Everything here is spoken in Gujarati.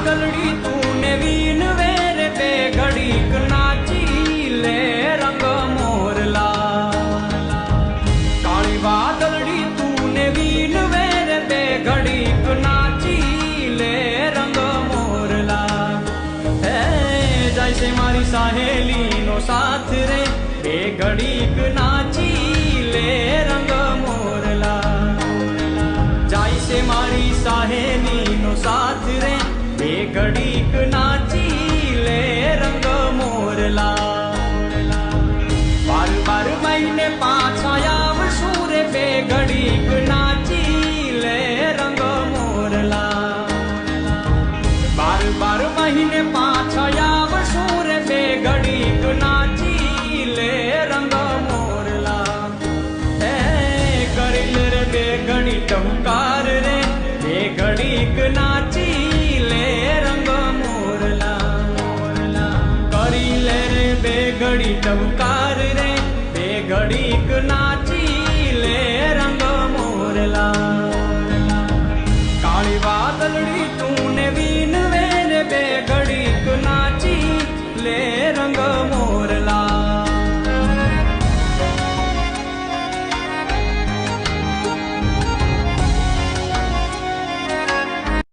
વાદળડી તું ને વીન વેર બે ઘડીક નાચી લે રંગ મોરલા કાળી વાદળડી તું ને વીન વેર બે ઘડીક નાચી લે રંગ મોરલા હે જાય છે મારી સહેલી નો સાથ રે બે ઘડીક નાચી લે રંગ મોરલા જાય છે મારી સહેલી નો સાથ રે બે ઘડીક નાચી લે રંગ મોરલા બાર બાર મહિને પાછા આવશું રે બે ઘડીક નાચી લે રંગ મોરલા બાર બાર મહિને પાછા આવશું રે બે ઘડીક નાચી લે રંગ મોરલા હે કરી લે રે બે ઘડી ટમકાર રે બે ઘડીક નાચી લે રંગ મોરલા કરી લે રે બે ઘડી ટમકાર રે બે ઘડીક નાચી લે રંગ મોરલા કાળી વાદળડી